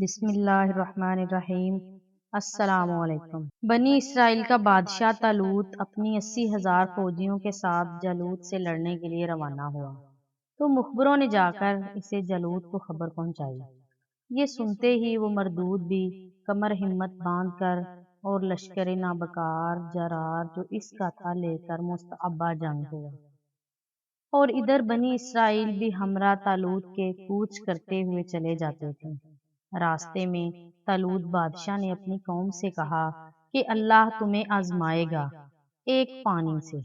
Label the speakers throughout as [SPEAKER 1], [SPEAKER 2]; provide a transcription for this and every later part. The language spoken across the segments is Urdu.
[SPEAKER 1] بسم اللہ الرحمن الرحیم۔ السلام علیکم۔ بنی اسرائیل کا بادشاہ طالوت اپنی 80,000 فوجیوں کے ساتھ جالوت سے لڑنے کے لیے روانہ ہوا تو مخبروں نے جا کر اسے جالوت کو خبر پہنچائی۔ یہ سنتے ہی وہ مردود بھی کمر ہمت باندھ کر اور لشکر نابکار جرار جو اس کا تھا لے کر مستعبہ جنگ ہوا، اور ادھر بنی اسرائیل بھی ہمراہ طالوت کے کوچ کرتے ہوئے چلے جاتے تھے۔ راستے میں طالوت بادشاہ نے اپنی قوم سے کہا کہ اللہ تمہیں آزمائے گا ایک پانی سے،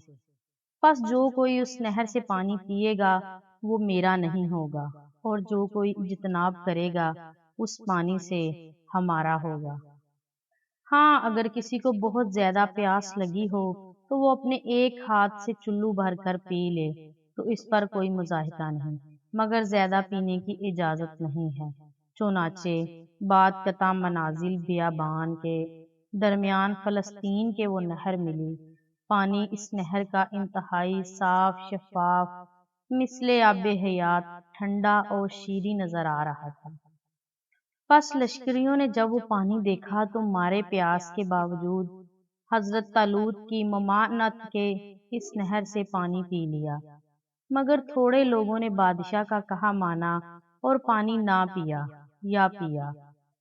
[SPEAKER 1] پس جو کوئی اس نہر سے پانی پیے گا وہ میرا نہیں ہوگا، اور جو کوئی اجتناب کرے گا اس پانی سے ہمارا ہوگا۔ ہاں، اگر کسی کو بہت زیادہ پیاس لگی ہو تو وہ اپنے ایک ہاتھ سے چلو بھر کر پی لے تو اس پر کوئی مضاحکہ نہیں، مگر زیادہ پینے کی اجازت نہیں ہے۔ چنانچہ بعد قطع منازل بیابان کے درمیان فلسطین کے وہ نہر ملی۔ پانی اس نہر کا انتہائی صاف شفاف مثل آب حیات ٹھنڈا اور شیریں نظر آ رہا تھا۔ پس لشکریوں نے جب وہ پانی دیکھا تو مارے پیاس کے باوجود حضرت طالوت کی ممانعت کے اس نہر سے پانی پی لیا، مگر تھوڑے لوگوں نے بادشاہ کا کہا مانا اور پانی نہ پیا، یا پیا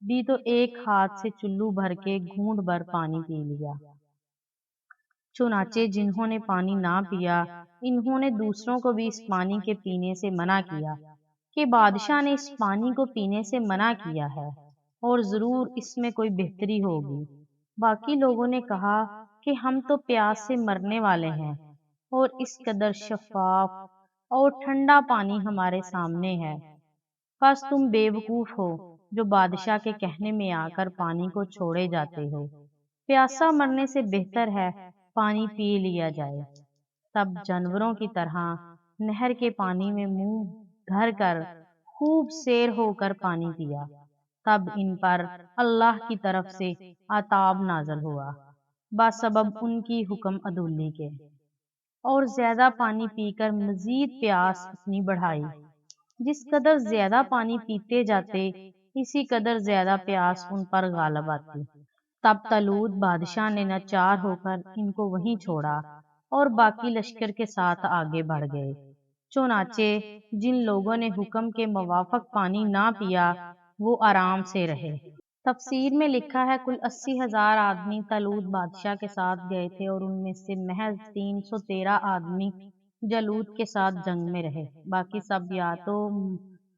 [SPEAKER 1] بھی تو ایک ہاتھ سے چلو بھر کے گھونٹ بھر پانی پی لیا۔ چنانچہ جنہوں نے پانی نہ پیا انہوں نے دوسروں کو بھی اس پانی کے پینے سے منع کیا کہ بادشاہ نے اس پانی کو پینے سے منع کیا ہے اور ضرور اس میں کوئی بہتری ہوگی۔ باقی لوگوں نے کہا کہ ہم تو پیاس سے مرنے والے ہیں اور اس قدر شفاف اور ٹھنڈا پانی ہمارے سامنے ہے، پس تم بے وقوف ہو جو بادشاہ کے کہنے میں آ کر پانی کو چھوڑے جاتے ہو۔ پیاسا مرنے سے بہتر ہے پانی پی لیا جائے۔ تب جانوروں کی طرح نہر کے پانی میں منہ دھر کر خوب سیر ہو کر پانی پیا۔ تب ان پر اللہ کی طرف سے عذاب نازل ہوا بسبب ان کی حکم عدولی کے، اور زیادہ پانی پی کر مزید پیاس اپنی بڑھائی۔ جس قدر زیادہ پانی پیتے جاتے اسی قدر زیادہ پیاس ان پر غالب آتی۔ تب طالوت بادشاہ نے ناچار ہو کر ان کو وہیں چھوڑا اور باقی لشکر کے ساتھ آگے بڑھ گئے۔ چنانچہ جن لوگوں نے حکم کے موافق پانی نہ پیا وہ آرام سے رہے۔ تفسیر میں لکھا ہے کل 80,000 آدمی طالوت بادشاہ کے ساتھ گئے تھے، اور ان میں سے محض 313 آدمی جالوت کے ساتھ جنگ میں رہے۔ باقی سب یا تو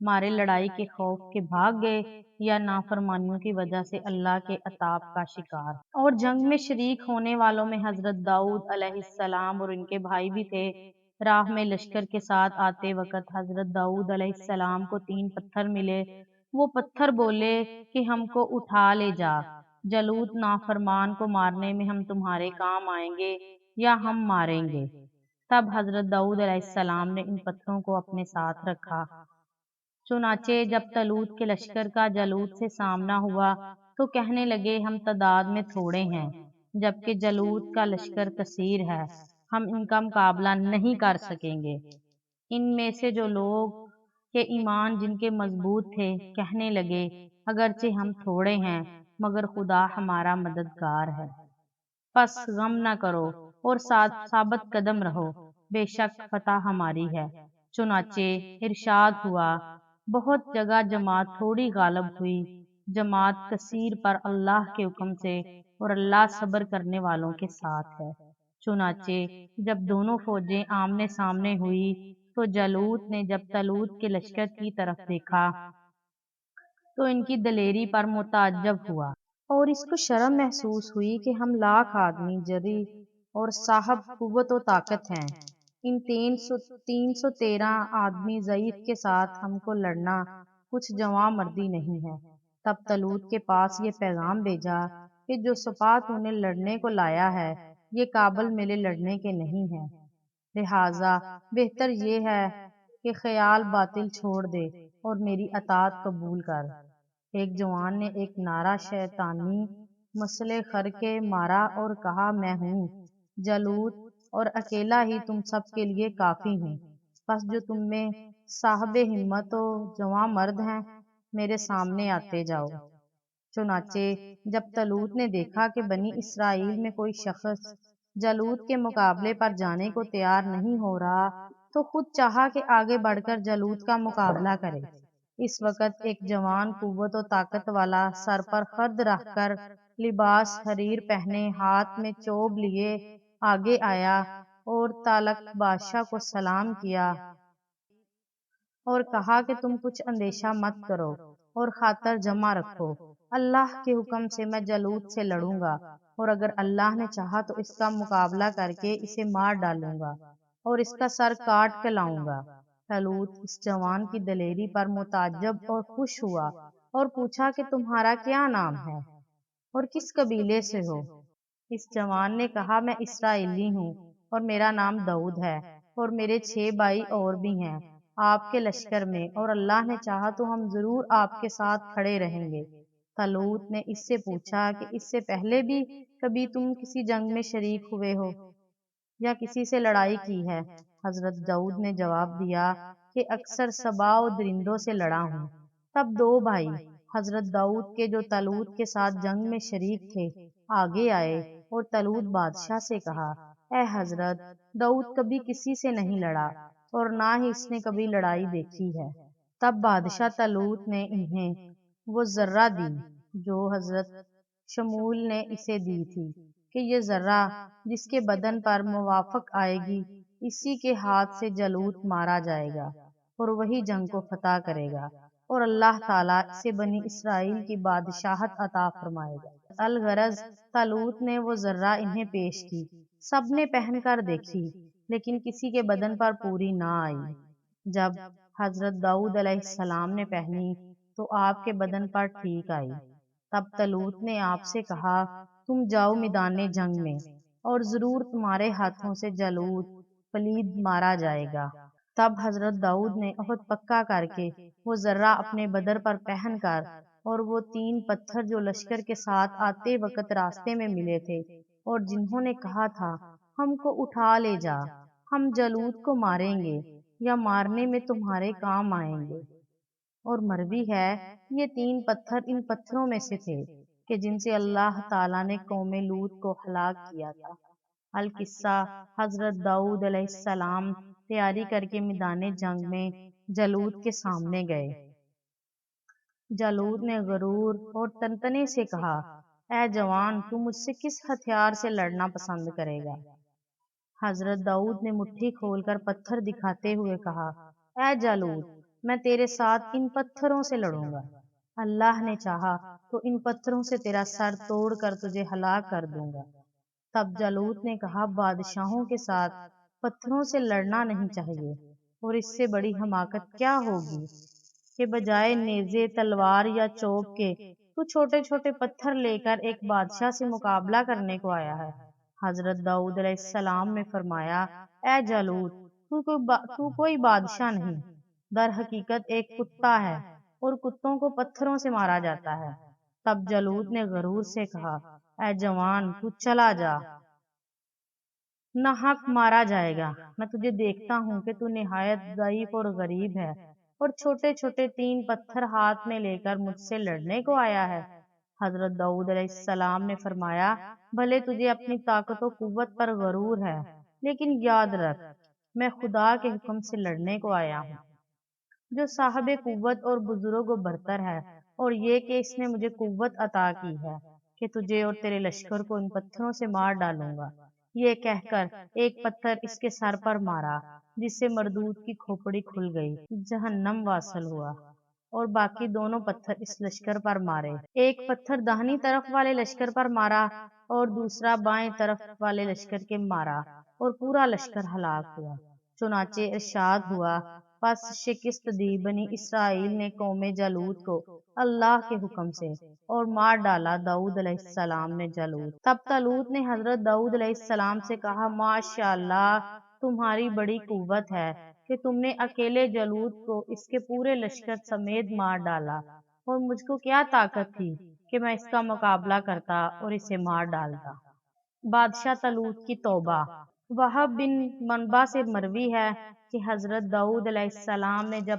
[SPEAKER 1] مارے لڑائی کے خوف کے بھاگ گئے یا نافرمانیوں کی وجہ سے اللہ کے عذاب کا شکار۔ اور جنگ میں شریک ہونے والوں میں حضرت داؤد علیہ السلام اور ان کے بھائی بھی تھے۔ راہ میں لشکر کے ساتھ آتے وقت حضرت داؤد علیہ السلام کو 3 پتھر ملے۔ وہ پتھر بولے کہ ہم کو اٹھا لے جا، جالوت نافرمان کو مارنے میں ہم تمہارے کام آئیں گے یا ہم ماریں گے۔ تب حضرت داؤد علیہ السلام نے ان پتھروں کو اپنے ساتھ رکھا۔ چنانچہ جب طالوت کے لشکر کا جالوت سے سامنا ہوا تو کہنے لگے ہم تعداد میں تھوڑے ہیں جبکہ جالوت کا لشکر کثیر ہے، ہم ان کا مقابلہ نہیں کر سکیں گے۔ ان میں سے جو لوگ کے ایمان جن کے مضبوط تھے کہنے لگے اگرچہ ہم تھوڑے ہیں مگر خدا ہمارا مددگار ہے، پس غم نہ کرو اور ثابت قدم رہو، بے شک فتح ہماری ہے۔ چنانچہ ارشاد ہوا بہت جگہ جماعت تھوڑی غالب ہوئی، جماعت کثیر پر اللہ کے حکم سے، اور اللہ صبر کرنے والوں کے ساتھ ہے۔ چنانچہ جب دونوں فوجیں آمنے سامنے ہوئی تو جالوت نے جب طالوت کے لشکر کی طرف دیکھا تو ان کی دلیری پر متعجب ہوا اور اس کو شرم محسوس ہوئی کہ ہم لاکھ آدمی جری اور صاحب قوت و طاقت ہیں، ان 313 آدمی ضعیف کے ساتھ ہم کو لڑنا کچھ جواں مردی نہیں ہے۔ تب طالوت کے پاس یہ پیغام بھیجا کہ جو سپاہ تو نے لڑنے کو لایا ہے یہ قابل میرے لڑنے کے نہیں ہے، لہٰذا بہتر یہ ہے کہ خیال باطل چھوڑ دے اور میری اطاعت قبول کر۔ ایک جوان نے ایک نعرہ شیطانی مسئلے خر کے مارا اور کہا میں ہوں جالوت اور اکیلا ہی تم سب کے لیے کافی ہوں، پس جو تم میں صاحب ہمت و جواں مرد ہیں میرے سامنے آتے جاؤ۔ چنانچہ جب طلوت نے دیکھا کہ بنی اسرائیل میں کوئی شخص جالوت کے مقابلے پر جانے کو تیار نہیں ہو رہا تو خود چاہا کہ آگے بڑھ کر جالوت کا مقابلہ کرے۔ اس وقت ایک جوان قوت و طاقت والا سر پر خد رکھ کر لباس حریر پہنے ہاتھ میں چوب لیے آگے آیا اور تالک بادشاہ کو سلام کیا اور کہا کہ تم کچھ اندیشہ مت کرو اور خاطر جمع رکھو، اللہ کے حکم سے میں جالوت سے لڑوں گا اور اگر اللہ نے چاہا تو اس کا مقابلہ کر کے اسے مار ڈالوں گا اور اس کا سر کاٹ کے لاؤں گا۔ طالوت اس جوان کی دلیری پر متعجب اور خوش ہوا اور پوچھا کہ تمہارا کیا نام ہے اور کس قبیلے سے ہو؟ اس جوان نے کہا میں اسرائیلی ہوں اور میرا نام داؤد ہے اور میرے 6 بھائی اور بھی ہیں آپ کے لشکر میں اور اللہ نے چاہا تو ہم ضرور آپ کے ساتھ کھڑے رہیں گے۔ طالوت نے اس سے پوچھا کہ اس سے پہلے بھی کبھی تم کسی جنگ میں شریک ہوئے ہو یا کسی سے لڑائی کی ہے؟ حضرت داؤد نے جواب دیا کہ اکثر سبا و درندوں سے لڑا ہوں۔ تب 2 بھائی حضرت داؤد کے جو طالوت کے ساتھ جنگ میں شریک تھے آگے آئے اور طالوت بادشاہ سے کہا، اے حضرت، داؤد کبھی کسی سے نہیں لڑا اور نہ ہی اس نے کبھی لڑائی دیکھی ہے۔ تب بادشاہ طالوت نے انہیں وہ ذرہ دی جو حضرت شمول نے اسے دی تھی کہ یہ ذرہ جس کے بدن پر موافق آئے گی اسی کے ہاتھ سے جالوت مارا جائے گا اور وہی جنگ کو فتح کرے گا اور اللہ تعالیٰ اسے بنی اسرائیل کی بادشاہت عطا فرمائے گا۔ الغرض طالوت نے وہ ذرہ انہیں پیش کی، سب نے پہن کر دیکھی لیکن کسی کے بدن پر پوری نہ آئی۔ جب حضرت داؤد علیہ السلام نے پہنی تو آپ کے بدن پر ٹھیک آئی۔ تب طالوت نے آپ سے کہا، تم جاؤ میدان جنگ میں اور ضرور تمہارے ہاتھوں سے جالوت پلید مارا جائے گا۔ تب حضرت داؤد نے عہد پکا کر کے وہ ذرہ اپنے بدر پر پہن کر اور وہ 3 پتھر جو لشکر کے ساتھ آتے وقت راستے میں ملے تھے اور جنہوں نے کہا تھا ہم کو اٹھا لے جا، ہم جالوت کو ماریں گے یا مارنے میں تمہارے کام آئیں گے، اور مروی ہے یہ 3 پتھر ان پتھروں میں سے تھے کہ جن سے اللہ تعالیٰ نے قوم لوط کو ہلاک کیا تھا۔ القصہ حضرت داؤد علیہ السلام تیاری کر کے میدان جنگ میں جالوت کے سامنے گئے۔ جالوت نے غرور اور تنتنے سے کہا، اے جوان، تو مجھ سے کس ہتھیار سے لڑنا پسند کرے گا؟ حضرت داؤد نے مٹھی کھول کر پتھر دکھاتے ہوئے کہا، اے جالوت، میں تیرے ساتھ ان پتھروں سے لڑوں گا، اللہ نے چاہا تو ان پتھروں سے تیرا سر توڑ کر تجھے ہلاک کر دوں گا۔ تب جالوت نے کہا، بادشاہوں کے ساتھ پتھروں سے لڑنا نہیں چاہیے، اور اس سے بڑی حماقت کیا ہوگی کہ بجائے نیزے، تلوار یا چوب کے تو چھوٹے چھوٹے پتھر لے کر ایک بادشاہ سے مقابلہ کرنے کو آیا ہے۔ حضرت داؤد علیہ السلام نے فرمایا، اے جالوت، تو کوئی بادشاہ نہیں، در حقیقت ایک کتا ہے اور کتوں کو پتھروں سے مارا جاتا ہے۔ تب جالوت نے غرور سے کہا، اے جوان، تو چلا جا، نہ حق مارا جائے گا، میں تجھے دیکھتا ہوں کہ تو نہایت ضعیف اور غریب ہے اور چھوٹے چھوٹے 3 پتھر ہاتھ میں لے کر مجھ سے لڑنے کو آیا ہے۔ حضرت داؤد علیہ السلام نے فرمایا، بھلے تجھے اپنی طاقت و قوت پر غرور ہے لیکن یاد رکھ میں خدا کے حکم سے لڑنے کو آیا ہوں جو صاحب قوت اور بزرگ و برتر ہے، اور یہ کہ اس نے مجھے قوت عطا کی ہے کہ تجھے اور تیرے لشکر کو ان پتھروں سے مار ڈالوں گا۔ یہ کہہ کر ایک پتھر اس کے سر پر مارا جس سے مردود کی کھوپڑی کھل گئی، جہنم واصل ہوا، اور باقی دونوں پتھر اس لشکر پر مارے۔ ایک پتھر داہنی طرف والے لشکر پر مارا اور دوسرا بائیں طرف والے لشکر کے مارا اور پورا لشکر ہلاک ہوا۔ چنانچہ ارشاد ہوا، پس شکست دی بنی اسرائیل نے قوم جالوت کو اللہ کے حکم سے اور مار ڈالا داؤد علیہ السلام نے جالوت۔ تب طالوت نے حضرت داؤد علیہ السلام سے کہا، ماشاءاللہ، تمہاری بڑی قوت ہے کہ تم نے اکیلے جالوت کو اس کے پورے لشکر سمیت مار ڈالا، اور مجھ کو کیا طاقت تھی کہ میں اس کا مقابلہ کرتا اور اسے مار ڈالتا۔ بادشاہ طالوت کی توبہ۔ وہب بن منبع سے مروی ہے کہ حضرت داؤد علیہ السلام نے جب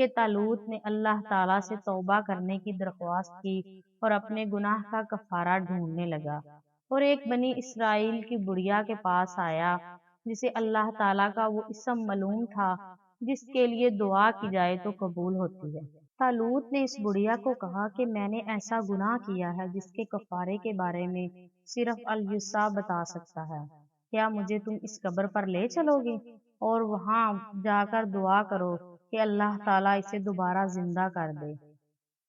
[SPEAKER 1] کہ طالوت نے اللہ تعالیٰ سے توبہ کرنے کی درخواست کی اور اپنے گناہ کا کفارہ ڈھونڈنے لگا، اور ایک بنی اسرائیل کی بڑھیا کے پاس آیا جسے اللہ تعالیٰ کا وہ اسم معلوم تھا جس کے لیے دعا کی جائے تو قبول ہوتی ہے۔ طالوت نے اس بڑھیا کو کہا کہ میں نے ایسا گناہ کیا ہے جس کے کفارے کے بارے میں صرف الیسع بتا سکتا ہے، کیا مجھے تم اس قبر پر لے چلو گے اور وہاں جا کر دعا کرو کہ اللہ تعالیٰ اسے دوبارہ زندہ کر دے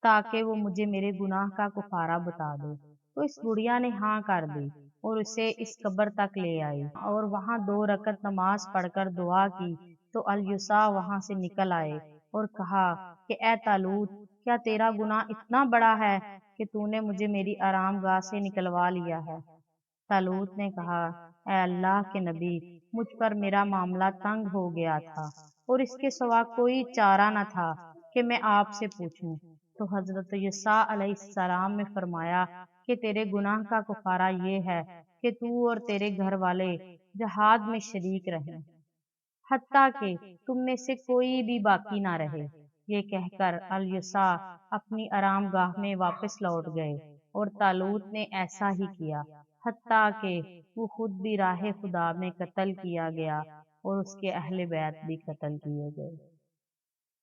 [SPEAKER 1] تاکہ وہ مجھے میرے گناہ کا کفارہ بتا دے۔ تو اس بڑھیا نے ہاں کر دی اور اسے اس قبر تک لے آئی اور وہاں 2 رکعت نماز پڑھ کر دعا کی، تو الیسع وہاں سے نکل آئے اور کہا کہ اے طالوت، کیا تیرا گناہ اتنا بڑا ہے کہ تو نے مجھے میری آرام گاہ سے نکلوا لیا ہے؟ طالوت نے کہا، اے اللہ کے نبی، مجھ پر میرا معاملہ تنگ ہو گیا تھا اور اس کے سوا کوئی چارہ نہ تھا کہ میں آپ سے پوچھوں۔ تو حضرت عیسیٰ علیہ السلام نے فرمایا کہ تیرے گناہ کا کفارہ یہ ہے کہ تو اور تیرے گھر والے جہاد میں شریک رہیں، حتیٰ کہ تم میں سے کوئی بھی باقی نہ رہے۔ یہ کہہ کر الیسع اپنی آرام گاہ میں واپس لوٹ گئے اور طالوت نے ایسا ہی کیا، حتیٰ کہ وہ خود بھی راہ خدا میں قتل کیا گیا اور اس کے اہل بیت بھی قتل کیے گئے۔